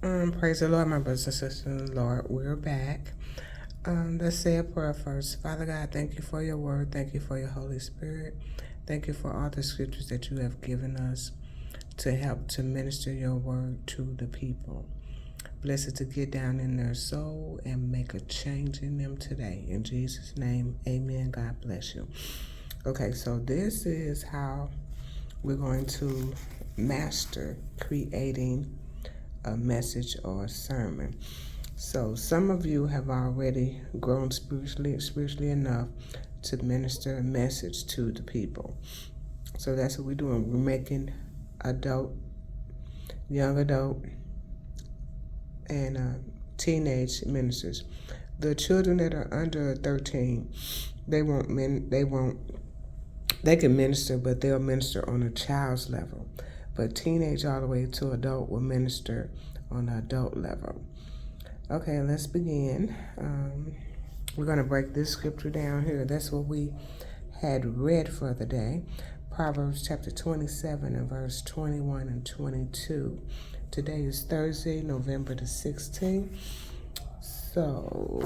Praise the Lord, my brothers and sisters in the Lord. We're back. Let's say a prayer first. Father God, thank you for your word. Thank you for your Holy Spirit. Thank you for all the scriptures that you have given us to help to minister your word to the people. Bless it to get down in their soul and make a change in them today. In Jesus' name, amen. God bless you. Okay, so this is how we're going to master creating a message or a sermon. So some of you have already grown spiritually enough to minister a message to the people. So that's what we're doing. We're making adult, young adult, and teenage ministers. The children that are under 13, they can minister, but they'll minister on a child's level. But teenage all the way to adult will minister on an adult level. Okay, let's begin. We're going to break this scripture down here. That's what we had read for the day. Proverbs chapter 27 and verse 21 and 22. Today is Thursday, November the 16th. So,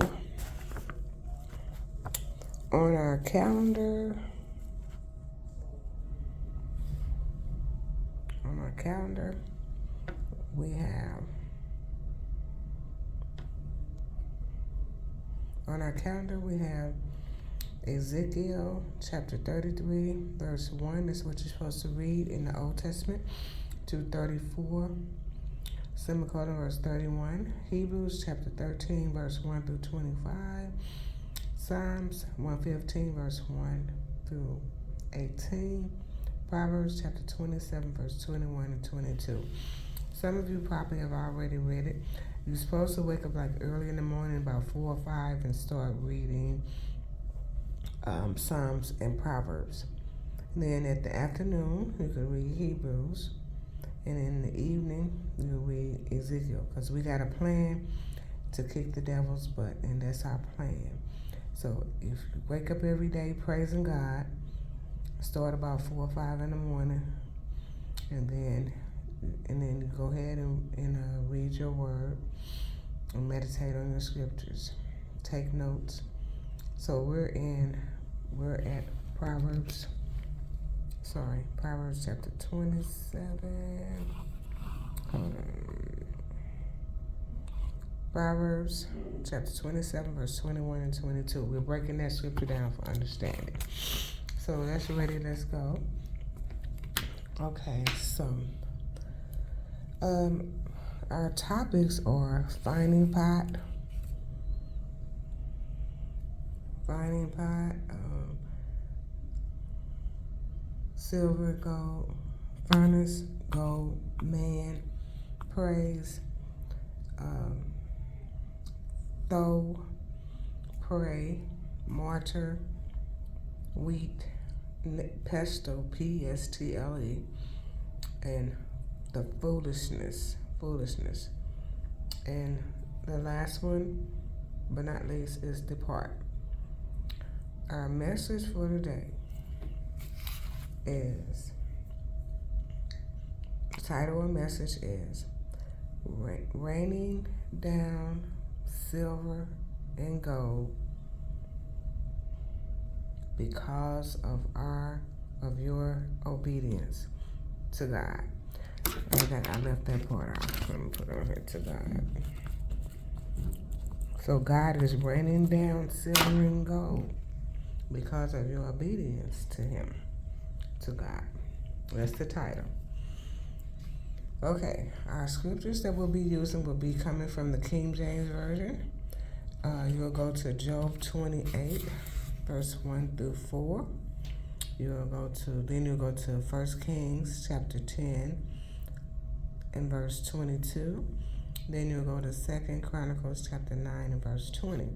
on our calendar, we have Ezekiel chapter 33, verse 1. That's what you're supposed to read in the Old Testament. To 34, semicolon, verse 31. Hebrews chapter 13, verse 1 through 25. Psalms 115, verse 1 through 18. Proverbs chapter 27, verse 21 and 22. Some of you probably have already read it. You're supposed to wake up like early in the morning, about 4 or 5, and start reading Psalms and Proverbs. And then at the afternoon, you can read Hebrews. And in the evening, you read Ezekiel. Because we got a plan to kick the devil's butt, and that's our plan. So if you wake up every day praising God, start about 4 or 5 in the morning, and then you go ahead and read your word and meditate on your scriptures. Take notes. So we're at Proverbs chapter 27. Proverbs chapter 27, verse 21 and 22. We're breaking that scripture down for understanding. So that's ready, let's go. Okay, so our topics are finding pot, silver, gold, furnace, gold, man, praise, though, pray, martyr, wheat, pestle, P-S-T-L-E, and the foolishness. And the last one, but not least, is depart. Our message for today is, the title of the message is Raining Down Silver and Gold because of your obedience to God. I left that part out. Let me put it on here, to God. So God is raining down silver and gold because of your obedience to Him, to God. That's the title. Okay, our scriptures that we'll be using will be coming from the King James Version. You'll go to Job 28, verse 1 through 4. You'll go to 1 Kings chapter 10 and verse 22. Then you'll go to 2 Chronicles chapter 9 and verse 20.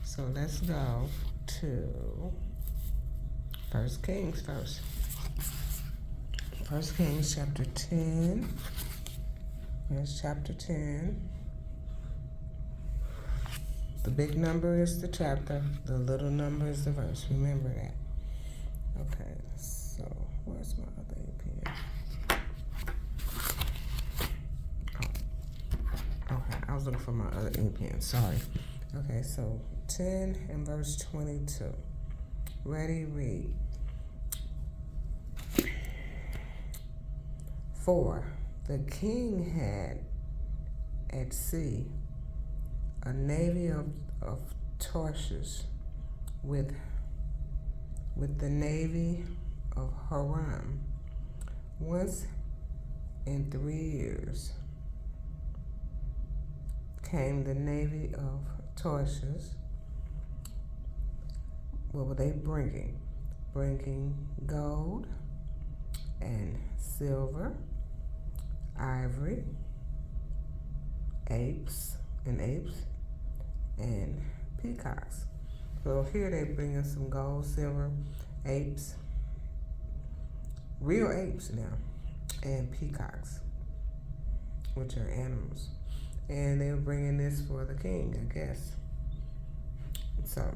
So let's go to 1 Kings first. 1 Kings chapter 10. Here's chapter 10. The big number is the chapter. The little number is the verse. Remember that. Okay, so where's my other pen? was looking for my other ink pen. Sorry. Okay, so 10 and verse 22. Ready, read. 4. The king had at sea a navy of Tarshish with the navy of Haram. Once in 3 years came the navy of Tarshish. What were they bringing? Bringing gold and silver, ivory, apes, and peacocks. So here they bring us some gold, silver, apes, real apes now, and peacocks, which are animals. And they were bringing this for the king, I guess. So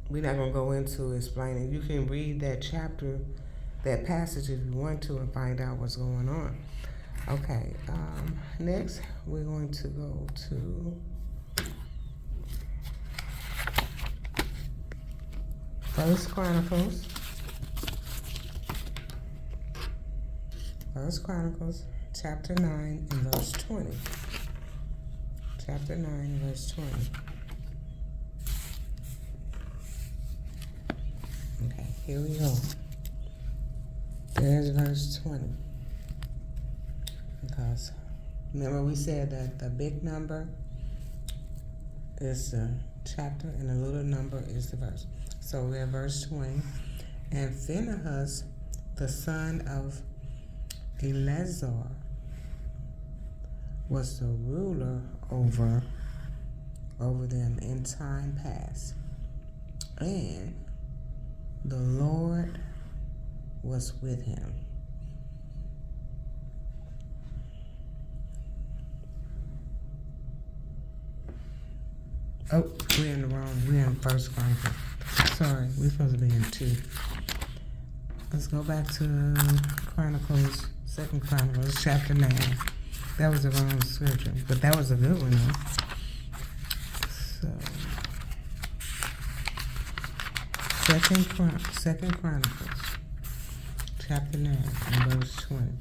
we're not going to go into explaining. You can read that chapter, that passage if you want to, and find out what's going on. Okay, next we're going to go to First Chronicles. First Chronicles, chapter 9 and verse 20. Chapter 9, verse 20. Okay, here we go. There's verse 20. Because remember we said that the big number is the chapter and the little number is the verse. So we're at verse 20. And Phinehas, the son of Eleazar, was the ruler over them in time past. And the Lord was with him. Oh, we're in the wrong. We're in First Chronicles. Sorry, we're supposed to be in 2. Let's go back to Chronicles, Second Chronicles, chapter 9. That was the wrong scripture, but that was a good one, though. So, Second Chronicles, chapter 9, and verse 20.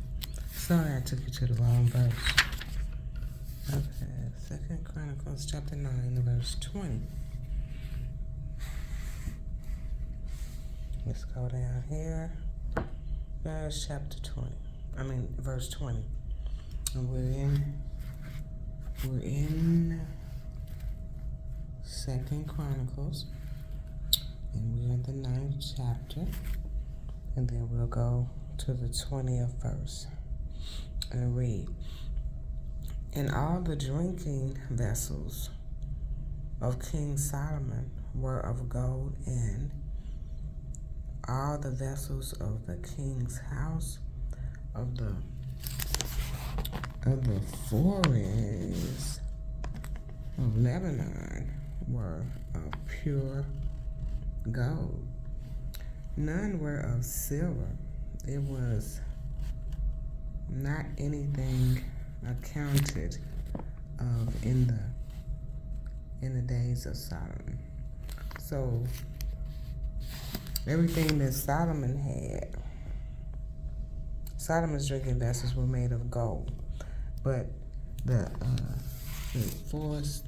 Sorry, I took you to the wrong verse. Okay, Second Chronicles, chapter 9, and verse 20. Let's go down here. Verse 20. And we're in Second Chronicles, and we're in the 9th chapter, and then we'll go to the 20th verse and read. And all the drinking vessels of King Solomon were of gold, and all the vessels of the king's house of the forests of Lebanon were of pure gold. None were of silver. It was not anything accounted of in the days of Solomon. So everything that Solomon had, Solomon's drinking vessels were made of gold, but the forest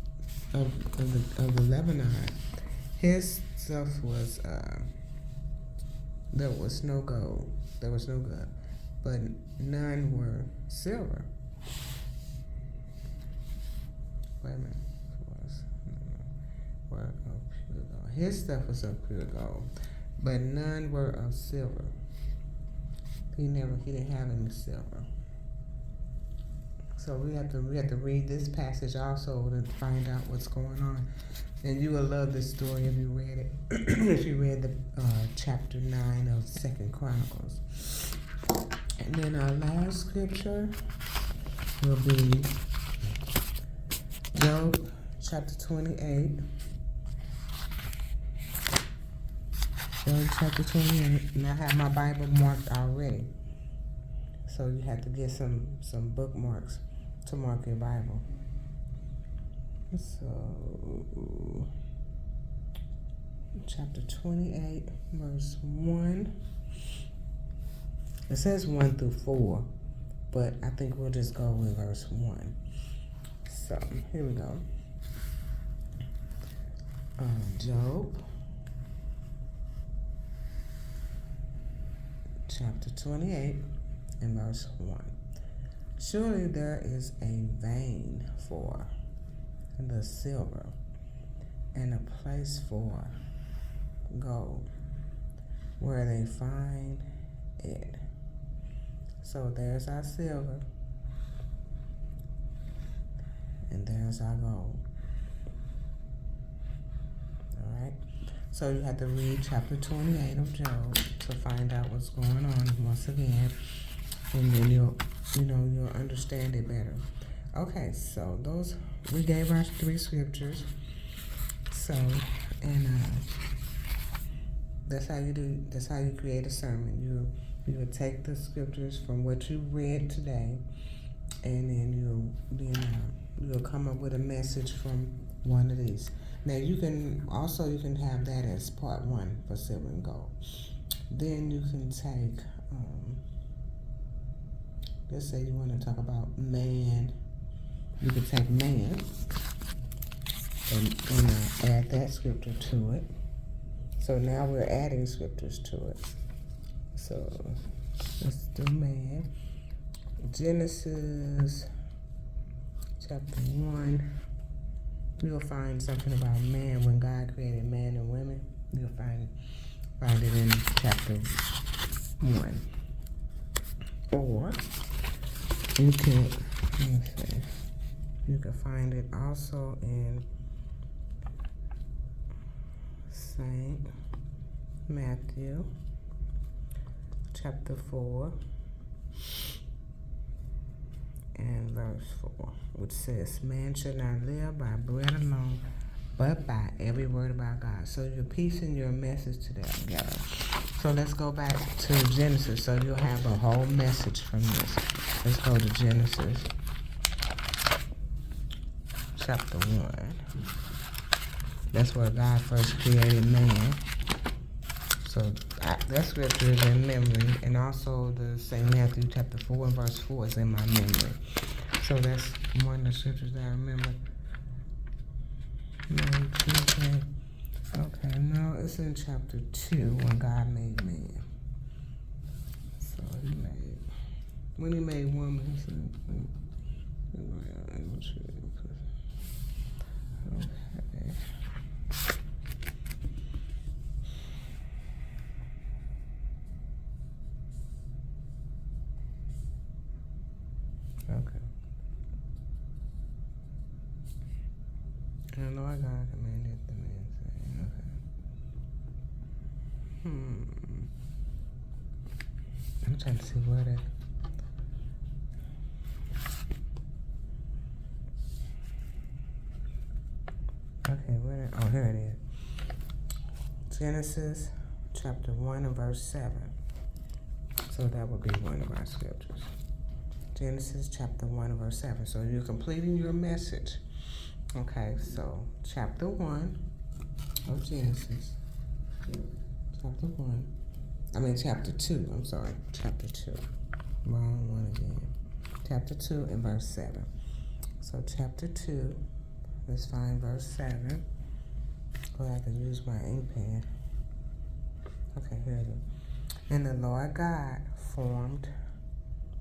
of the Lebanon, his stuff was there was no gold, there was no gold, but none were silver. Wait a minute, were of pure gold. His stuff was of pure gold, but none were of silver. He didn't have any silver. So we have to read this passage also to find out what's going on. And you will love this story if you read it. If you read the chapter 9 of Second Chronicles. And then our last scripture will be Job chapter 28. Job chapter 28. And I have my Bible marked already. So you have to get some bookmarks to mark your Bible. So, chapter 28, verse 1. It says 1 through 4, but I think we'll just go with verse 1. So, here we go. Job, chapter 28, and verse 1. Surely there is a vein for the silver, and a place for gold, where they find it. So there's our silver, and there's our gold. All right. So you have to read chapter 28 of Job to find out what's going on once again, and then you'll understand it better. Okay, so we gave our 3 scriptures. So, and that's how you create a sermon. You will take the scriptures from what you read today, and then you'll come up with a message from one of these. Now you can have that as part 1 for silver and gold. Then you can take, let's say you want to talk about man. You can take man and add that scripture to it. So now we're adding scriptures to it. So let's do man. Genesis chapter 1. You'll find something about man when God created man and women. You'll find it in chapter 1. Or you can find it also in Saint Matthew chapter 4 and verse 4, which says, man should not live by bread alone, but by every word about God. So you're piecing your message together. So let's go back to Genesis, so you'll have a whole message from this. Let's go to Genesis chapter 1. That's where God first created man. So that scripture is in memory, and also the St. Matthew chapter 4 and verse 4 is in my memory. So that's one of the scriptures that I remember. Okay, no, it's in chapter 2 when God made man. So when he made woman, he said, okay. Okay. And the Lord God commanded the man, saying, I'm trying to see where that. Okay, here it is. Genesis chapter 1 and verse 7. So that would be one of our scriptures. Genesis chapter 1 and verse 7. So you're completing your message. Okay, so chapter 1 of Genesis. Chapter 2. I'm sorry. Chapter 2. Wrong one again. Chapter 2 and verse 7. So chapter 2. Let's find verse 7. Oh, I have to use my ink pen. Okay, here it is. And the Lord God formed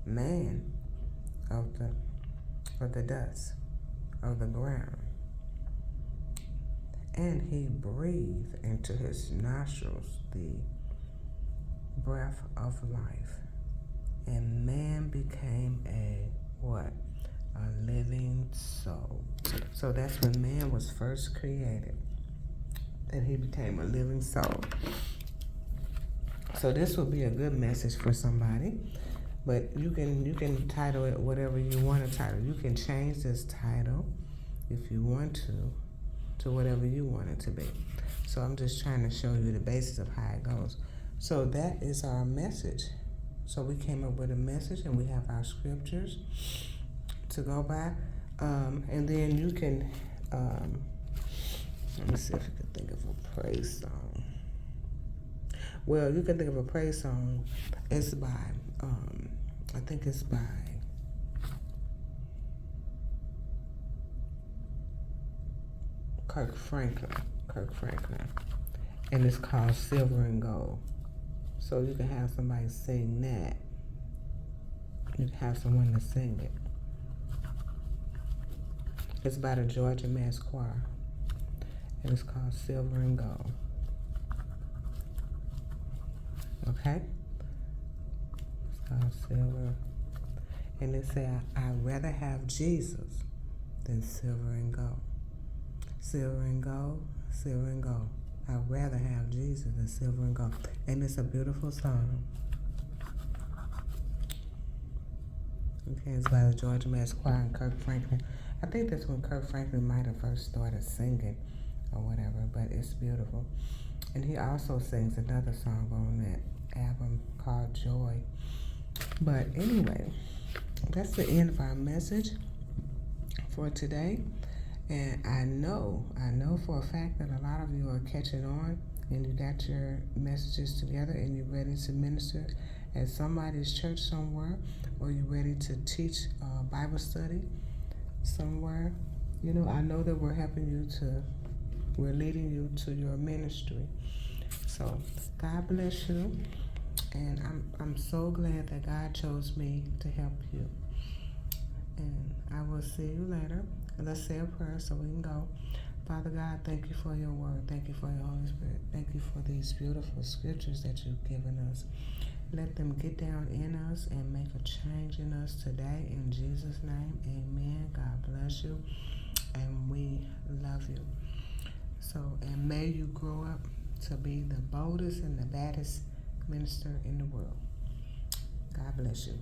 man of the dust of the ground, and he breathed into his nostrils the breath of life, and man became a living soul. So that's when man was first created, and he became a living soul. So this would be a good message for somebody, but you can title it whatever you want to title. You can change this title if you want to whatever you want it to be. So I'm just trying to show you the basis of how it goes. So that is our message. So we came up with a message, and we have our scriptures to go by, and then you can Let me see if you can think of a praise song. Well, you can think of a praise song. It's by, I think it's by Kirk Franklin. And it's called Silver and Gold. So you can have somebody sing that. You can have someone to sing it. It's by the Georgia Mass Choir. And it's called Silver and Gold. Okay? It's called Silver. And it says, I'd rather have Jesus than silver and gold. Silver and gold, silver and gold. I'd rather have Jesus than silver and gold. And it's a beautiful song. Okay, it's by the Georgia Mass Choir and Kirk Franklin. I think that's when Kirk Franklin might have first started singing or whatever, but it's beautiful. And he also sings another song on that album called Joy. But anyway, that's the end of our message for today. And I know for a fact that a lot of you are catching on and you got your messages together and you're ready to minister at somebody's church somewhere, or you're ready to teach Bible study somewhere. You know, I know that we're leading you to your ministry. So God bless you. And I'm so glad that God chose me to help you. And I will see you later. And let's say a prayer so we can go. Father God, thank you for your word. Thank you for your Holy Spirit. Thank you for these beautiful scriptures that you've given us. Let them get down in us and make a change in us today. In Jesus' name, amen. God bless you. And we love you. So, and may you grow up to be the boldest and the baddest minister in the world. God bless you.